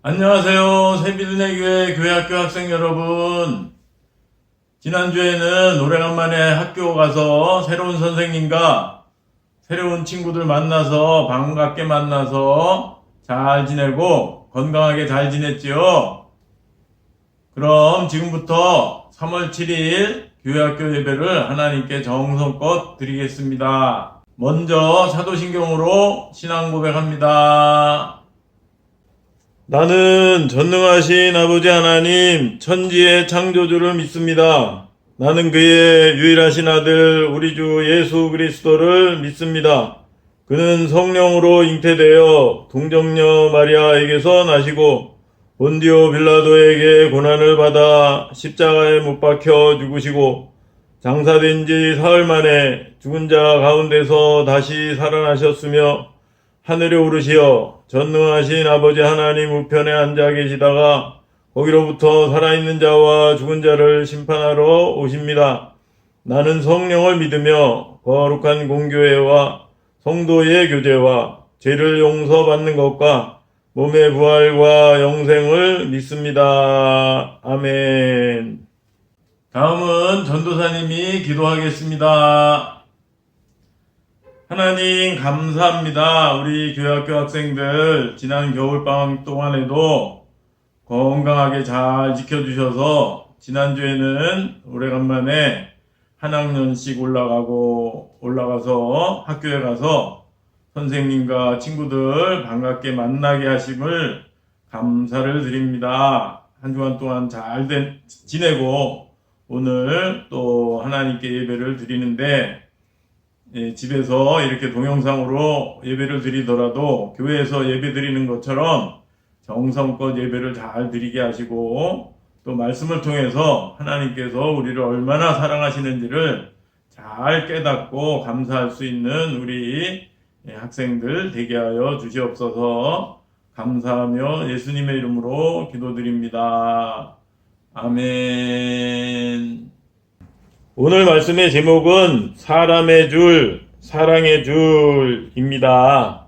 안녕하세요. 새비드네 교회 교회학교 학생 여러분. 지난주에는 오래간만에 학교 가서 새로운 선생님과 새로운 친구들 만나서 반갑게 만나서 잘 지내고 건강하게 잘 지냈지요? 그럼 지금부터 3월 7일 교회학교 예배를 하나님께 정성껏 드리겠습니다. 먼저 사도신경으로 신앙 고백합니다. 나는 전능하신 아버지 하나님 천지의 창조주를 믿습니다. 나는 그의 유일하신 아들 우리 주 예수 그리스도를 믿습니다. 그는 성령으로 잉태되어 동정녀 마리아에게서 나시고 본디오 빌라도에게 고난을 받아 십자가에 못 박혀 죽으시고 장사된 지 사흘 만에 죽은 자 가운데서 다시 살아나셨으며 하늘에 오르시어 전능하신 아버지 하나님 우편에 앉아 계시다가 거기로부터 살아있는 자와 죽은 자를 심판하러 오십니다. 나는 성령을 믿으며 거룩한 공교회와 성도의 교제와 죄를 용서받는 것과 몸의 부활과 영생을 믿습니다. 아멘. 다음은 전도사님이 기도하겠습니다. 하나님 감사합니다. 우리 교회학교 학생들 지난 겨울방학 동안에도 건강하게 잘 지켜주셔서 지난주에는 오래간만에 한 학년씩 올라가서 학교에 가서 선생님과 친구들 반갑게 만나게 하심을 감사를 드립니다. 한 주간 동안 잘 지내고 오늘 또 하나님께 예배를 드리는데 집에서 이렇게 동영상으로 예배를 드리더라도 교회에서 예배 드리는 것처럼 정성껏 예배를 잘 드리게 하시고 또 말씀을 통해서 하나님께서 우리를 얼마나 사랑하시는지를 잘 깨닫고 감사할 수 있는 우리 학생들 되게 하여 주시옵소서. 감사하며 예수님의 이름으로 기도드립니다. 아멘. 오늘 말씀의 제목은 사람의 줄, 사랑의 줄입니다.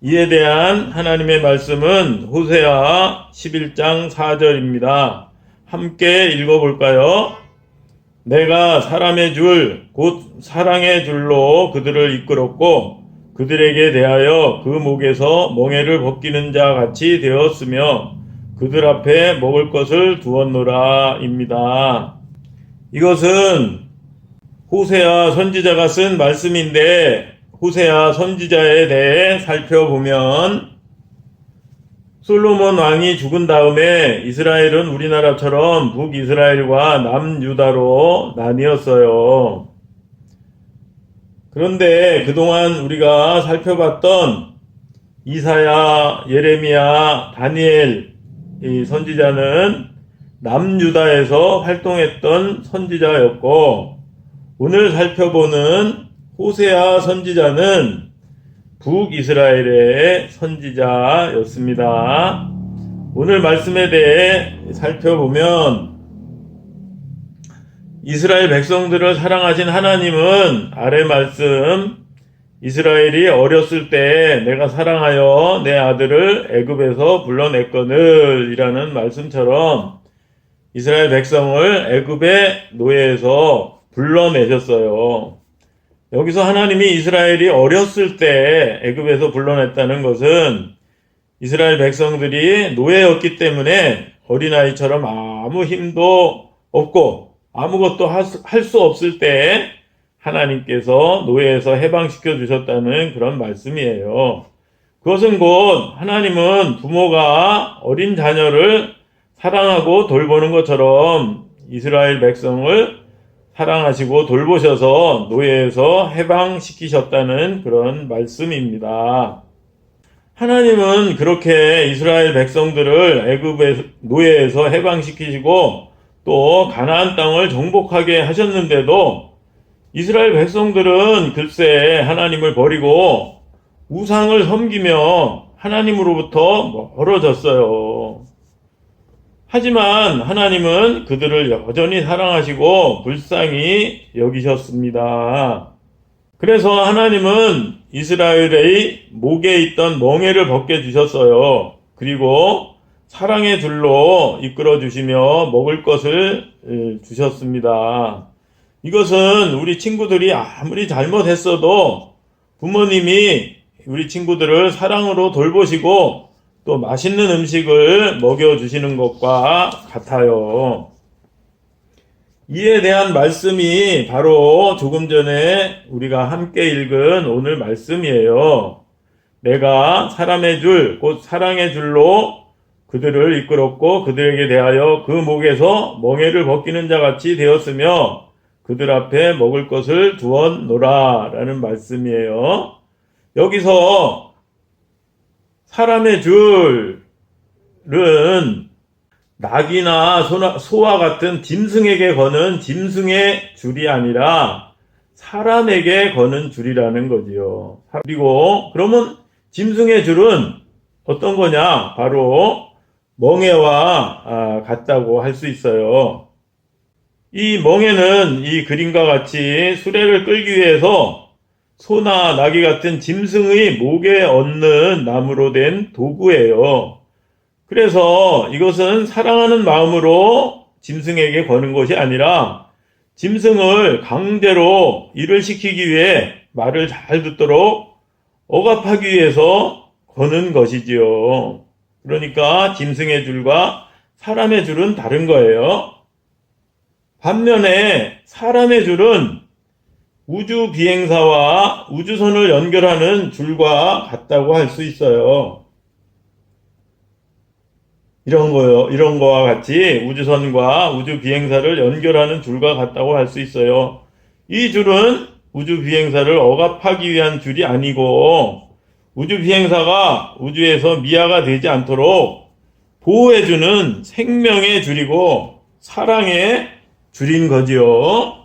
이에 대한 하나님의 말씀은 호세아 11장 4절입니다. 함께 읽어볼까요? 내가 사람의 줄, 곧 사랑의 줄로 그들을 이끌었고 그들에게 대하여 그 목에서 멍에를 벗기는 자 같이 되었으며 그들 앞에 먹을 것을 두었노라 입니다. 이것은 호세아 선지자가 쓴 말씀인데 호세아 선지자에 대해 살펴보면 솔로몬 왕이 죽은 다음에 이스라엘은 우리나라처럼 북이스라엘과 남유다로 나뉘었어요. 그런데 그동안 우리가 살펴봤던 이사야, 예레미야, 다니엘 이 선지자는 남유다에서 활동했던 선지자였고 오늘 살펴보는 호세아 선지자는 북이스라엘의 선지자였습니다. 오늘 말씀에 대해 살펴보면 이스라엘 백성들을 사랑하신 하나님은 아래 말씀 이스라엘이 어렸을 때 내가 사랑하여 내 아들을 애굽에서 불러냈거늘 이라는 말씀처럼 이스라엘 백성을 애굽의 노예에서 불러내셨어요. 여기서 하나님이 이스라엘이 어렸을 때 애굽에서 불러냈다는 것은 이스라엘 백성들이 노예였기 때문에 어린아이처럼 아무 힘도 없고 아무것도 할 수 없을 때 하나님께서 노예에서 해방시켜 주셨다는 그런 말씀이에요. 그것은 곧 하나님은 부모가 어린 자녀를 사랑하고 돌보는 것처럼 이스라엘 백성을 사랑하시고 돌보셔서 노예에서 해방시키셨다는 그런 말씀입니다. 하나님은 그렇게 이스라엘 백성들을 애굽의 노예에서 해방시키시고 또 가나안 땅을 정복하게 하셨는데도 이스라엘 백성들은 글쎄 하나님을 버리고 우상을 섬기며 하나님으로부터 멀어졌어요. 하지만 하나님은 그들을 여전히 사랑하시고 불쌍히 여기셨습니다. 그래서 하나님은 이스라엘의 목에 있던 멍에를 벗겨 주셨어요. 그리고 사랑의 줄로 이끌어 주시며 먹을 것을 주셨습니다. 이것은 우리 친구들이 아무리 잘못했어도 부모님이 우리 친구들을 사랑으로 돌보시고 또 맛있는 음식을 먹여주시는 것과 같아요. 이에 대한 말씀이 바로 조금 전에 우리가 함께 읽은 오늘 말씀이에요. 내가 사람의 줄, 곧 사랑의 줄로 그들을 이끌었고 그들에게 대하여 그 목에서 멍에를 벗기는 자 같이 되었으며 그들 앞에 먹을 것을 두었노라 라는 말씀이에요. 여기서 사람의 줄은 낙이나 소와 같은 짐승에게 거는 짐승의 줄이 아니라 사람에게 거는 줄이라는 거지요. 그리고 그러면 짐승의 줄은 어떤 거냐? 바로 멍에와 같다고 할 수 있어요. 이 멍에는 이 그림과 같이 수레를 끌기 위해서 소나 나귀 같은 짐승의 목에 얹는 나무로 된 도구예요. 그래서 이것은 사랑하는 마음으로 짐승에게 거는 것이 아니라 짐승을 강제로 일을 시키기 위해 말을 잘 듣도록 억압하기 위해서 거는 것이지요. 그러니까 짐승의 줄과 사람의 줄은 다른 거예요. 반면에 사람의 줄은 우주 비행사와 우주선을 연결하는 줄과 같다고 할 수 있어요. 이런 거와 같이 우주선과 우주 비행사를 연결하는 줄과 같다고 할 수 있어요. 이 줄은 우주 비행사를 억압하기 위한 줄이 아니고 우주 비행사가 우주에서 미아가 되지 않도록 보호해주는 생명의 줄이고 사랑의 줄인 거지요.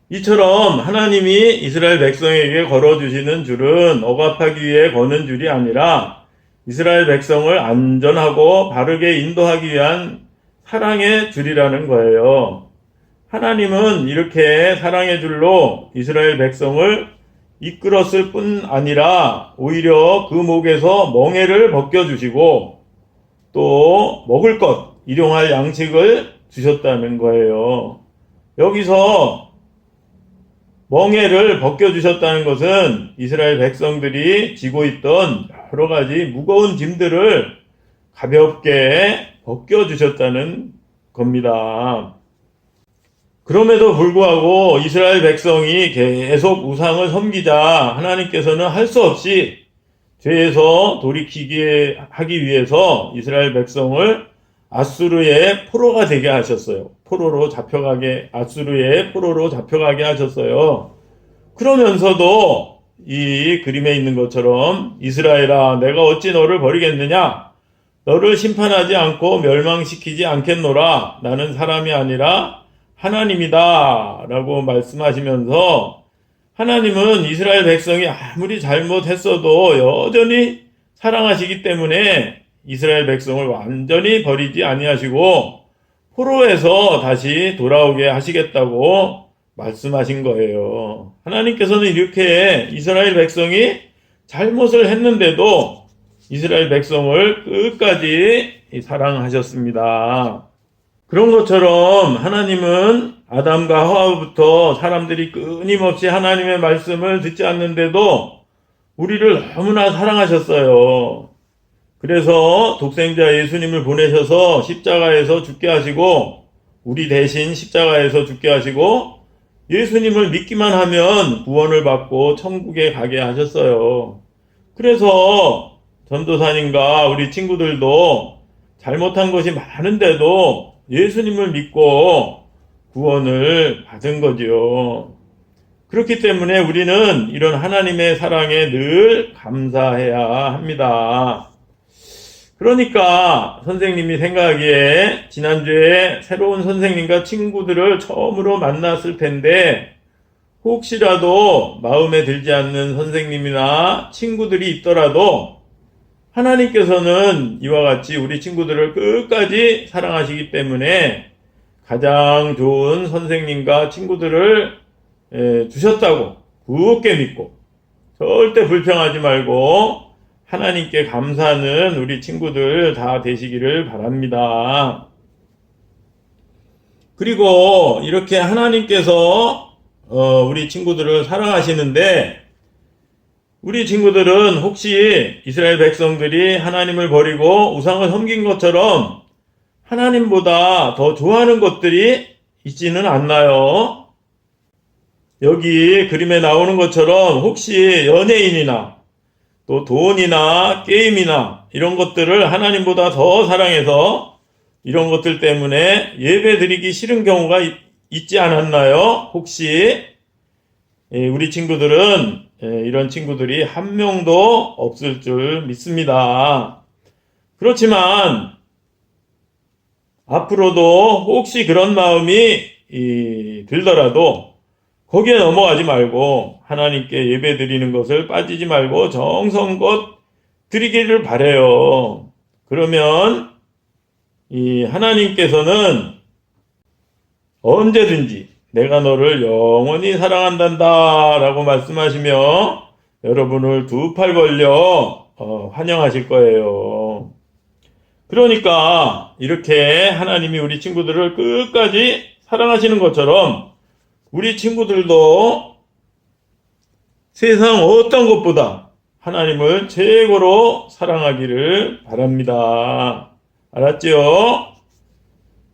이처럼 하나님이 이스라엘 백성에게 걸어주시는 줄은 억압하기 위해 거는 줄이 아니라 이스라엘 백성을 안전하고 바르게 인도하기 위한 사랑의 줄이라는 거예요. 하나님은 이렇게 사랑의 줄로 이스라엘 백성을 이끌었을 뿐 아니라 오히려 그 목에서 멍에를 벗겨주시고 또 먹을 것, 일용할 양식을 주셨다는 거예요. 여기서 멍에를 벗겨주셨다는 것은 이스라엘 백성들이 지고 있던 여러 가지 무거운 짐들을 가볍게 벗겨주셨다는 겁니다. 그럼에도 불구하고 이스라엘 백성이 계속 우상을 섬기자 하나님께서는 할 수 없이 죄에서 돌이키게 하기 위해서 이스라엘 백성을 아수르의 포로가 되게 하셨어요. 아수르의 포로로 잡혀가게 하셨어요. 그러면서도 이 그림에 있는 것처럼 이스라엘아 내가 어찌 너를 버리겠느냐? 너를 심판하지 않고 멸망시키지 않겠노라. 나는 사람이 아니라 하나님이다 라고 말씀하시면서 하나님은 이스라엘 백성이 아무리 잘못했어도 여전히 사랑하시기 때문에 이스라엘 백성을 완전히 버리지 아니하시고 포로에서 다시 돌아오게 하시겠다고 말씀하신 거예요. 하나님께서는 이렇게 이스라엘 백성이 잘못을 했는데도 이스라엘 백성을 끝까지 사랑하셨습니다. 그런 것처럼 하나님은 아담과 하와부터 사람들이 끊임없이 하나님의 말씀을 듣지 않는데도 우리를 너무나 사랑하셨어요. 그래서 독생자 예수님을 보내셔서 십자가에서 죽게 하시고 우리 대신 십자가에서 죽게 하시고 예수님을 믿기만 하면 구원을 받고 천국에 가게 하셨어요. 그래서 전도사님과 우리 친구들도 잘못한 것이 많은데도 예수님을 믿고 구원을 받은 거지요. 그렇기 때문에 우리는 이런 하나님의 사랑에 늘 감사해야 합니다. 그러니까 선생님이 생각하기에 지난주에 새로운 선생님과 친구들을 처음으로 만났을 텐데 혹시라도 마음에 들지 않는 선생님이나 친구들이 있더라도 하나님께서는 이와 같이 우리 친구들을 끝까지 사랑하시기 때문에 가장 좋은 선생님과 친구들을 주셨다고 굳게 믿고 절대 불평하지 말고 하나님께 감사하는 우리 친구들 다 되시기를 바랍니다. 그리고 이렇게 하나님께서 우리 친구들을 사랑하시는데, 우리 친구들은 혹시 이스라엘 백성들이 하나님을 버리고 우상을 섬긴 것처럼 하나님보다 더 좋아하는 것들이 있지는 않나요? 여기 그림에 나오는 것처럼 혹시 연예인이나 또 돈이나 게임이나 이런 것들을 하나님보다 더 사랑해서 이런 것들 때문에 예배 드리기 싫은 경우가 있지 않았나요? 혹시 우리 친구들은 이런 친구들이 한 명도 없을 줄 믿습니다. 그렇지만 앞으로도 혹시 그런 마음이 들더라도 거기에 넘어가지 말고 하나님께 예배 드리는 것을 빠지지 말고 정성껏 드리기를 바라요. 그러면 하나님께서는 언제든지 내가 너를 영원히 사랑한단다 라고 말씀하시며 여러분을 두 팔 벌려 환영하실 거예요. 그러니까 이렇게 하나님이 우리 친구들을 끝까지 사랑하시는 것처럼 우리 친구들도 세상 어떤 것보다 하나님을 최고로 사랑하기를 바랍니다. 알았지요?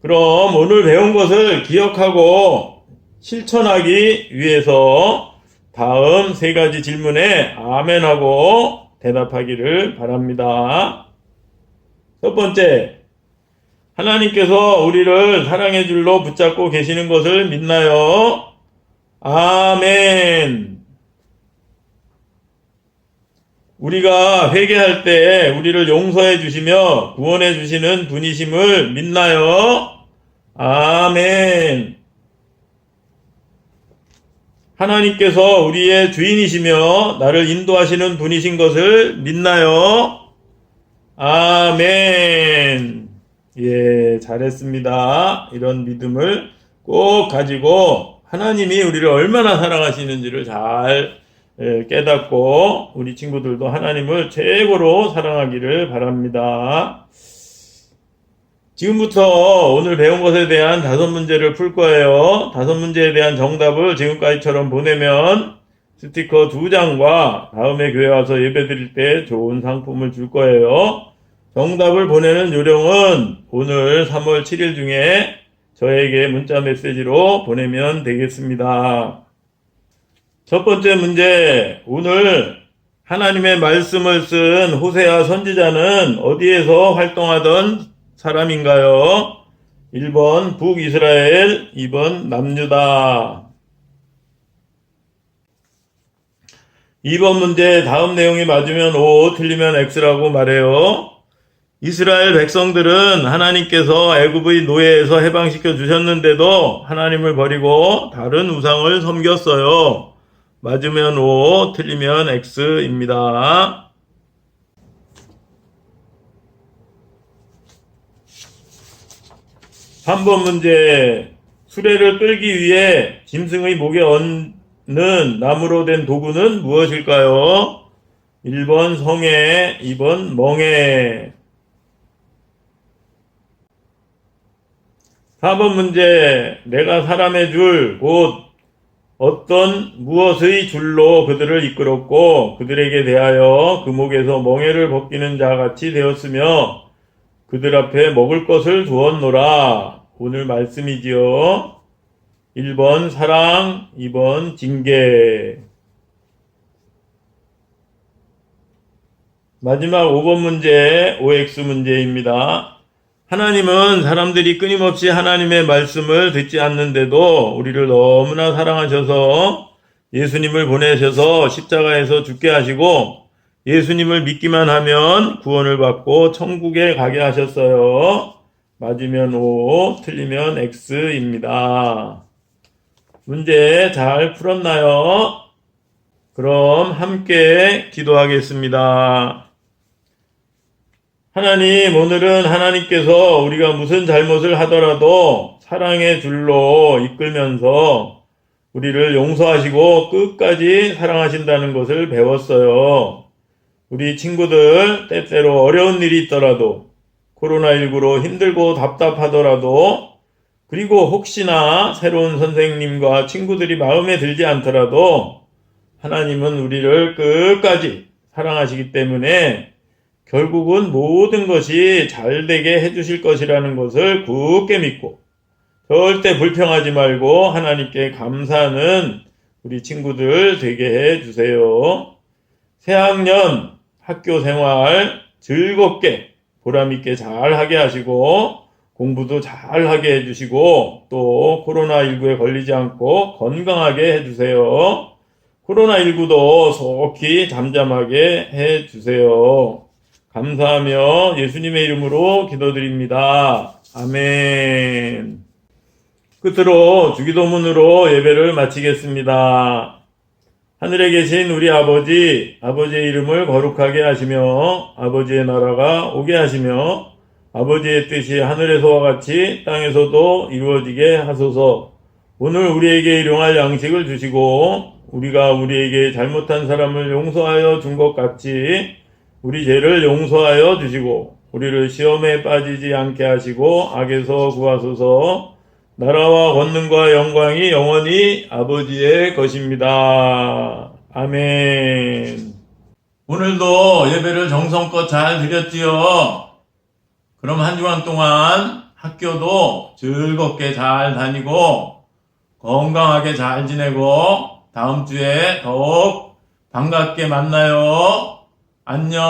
그럼 오늘 배운 것을 기억하고 실천하기 위해서 다음 세 가지 질문에 아멘하고 대답하기를 바랍니다. 첫 번째, 하나님께서 우리를 사랑의 줄로 붙잡고 계시는 것을 믿나요? 아멘. 우리가 회개할 때 우리를 용서해 주시며 구원해 주시는 분이심을 믿나요? 아멘. 하나님께서 우리의 주인이시며 나를 인도하시는 분이신 것을 믿나요? 아멘. 예, 잘했습니다. 이런 믿음을 꼭 가지고 하나님이 우리를 얼마나 사랑하시는지를 잘 깨닫고 우리 친구들도 하나님을 최고로 사랑하기를 바랍니다. 지금부터 오늘 배운 것에 대한 5문제를 풀 거예요. 5문제에 대한 정답을 지금까지처럼 보내면 스티커 2장과 다음에 교회 와서 예배 드릴 때 좋은 상품을 줄 거예요. 정답을 보내는 요령은 오늘 3월 7일 중에 저에게 문자 메시지로 보내면 되겠습니다. 첫 번째 문제, 오늘 하나님의 말씀을 쓴 호세아 선지자는 어디에서 활동하던 사람인가요? 1번 북이스라엘, 2번 남유다. 2번 문제, 다음 내용이 맞으면 O, 틀리면 X라고 말해요. 이스라엘 백성들은 하나님께서 애굽의 노예에서 해방시켜 주셨는데도 하나님을 버리고 다른 우상을 섬겼어요. 맞으면 O, 틀리면 X입니다. 3번 문제, 수레를 끌기 위해 짐승의 목에 얹는 나무로 된 도구는 무엇일까요? 1번 성애, 2번 멍에. 4번 문제, 내가 사람의 줄, 곧 어떤 무엇의 줄로 그들을 이끌었고 그들에게 대하여 그 목에서 멍에를 벗기는 자 같이 되었으며 그들 앞에 먹을 것을 두었노라. 오늘 말씀이지요. 1번 사랑, 2번 징계. 마지막 5번 문제, OX 문제입니다. 하나님은 사람들이 끊임없이 하나님의 말씀을 듣지 않는데도 우리를 너무나 사랑하셔서 예수님을 보내셔서 십자가에서 죽게 하시고 예수님을 믿기만 하면 구원을 받고 천국에 가게 하셨어요. 맞으면 O, 틀리면 X입니다. 문제 잘 풀었나요? 그럼 함께 기도하겠습니다. 하나님, 오늘은 하나님께서 우리가 무슨 잘못을 하더라도 사랑의 줄로 이끌면서 우리를 용서하시고 끝까지 사랑하신다는 것을 배웠어요. 우리 친구들 때때로 어려운 일이 있더라도 코로나19로 힘들고 답답하더라도 그리고 혹시나 새로운 선생님과 친구들이 마음에 들지 않더라도 하나님은 우리를 끝까지 사랑하시기 때문에 결국은 모든 것이 잘 되게 해주실 것이라는 것을 굳게 믿고 절대 불평하지 말고 하나님께 감사하는 우리 친구들 되게 해주세요. 새학년 학교 생활 즐겁게 보람있게 잘하게 하시고 공부도 잘하게 해주시고 또 코로나19에 걸리지 않고 건강하게 해주세요. 코로나19도 속히 잠잠하게 해주세요. 감사하며 예수님의 이름으로 기도드립니다. 아멘. 끝으로 주기도문으로 예배를 마치겠습니다. 하늘에 계신 우리 아버지, 아버지의 이름을 거룩하게 하시며 아버지의 나라가 오게 하시며 아버지의 뜻이 하늘에서와 같이 땅에서도 이루어지게 하소서. 오늘 우리에게 일용할 양식을 주시고 우리가 우리에게 잘못한 사람을 용서하여 준 것 같이 우리 죄를 용서하여 주시고 우리를 시험에 빠지지 않게 하시고 악에서 구하소서. 나라와 권능과 영광이 영원히 아버지의 것입니다. 아멘. 오늘도 예배를 정성껏 잘 드렸지요. 그럼 한 주간 동안 학교도 즐겁게 잘 다니고 건강하게 잘 지내고 다음 주에 더욱 반갑게 만나요. 안녕.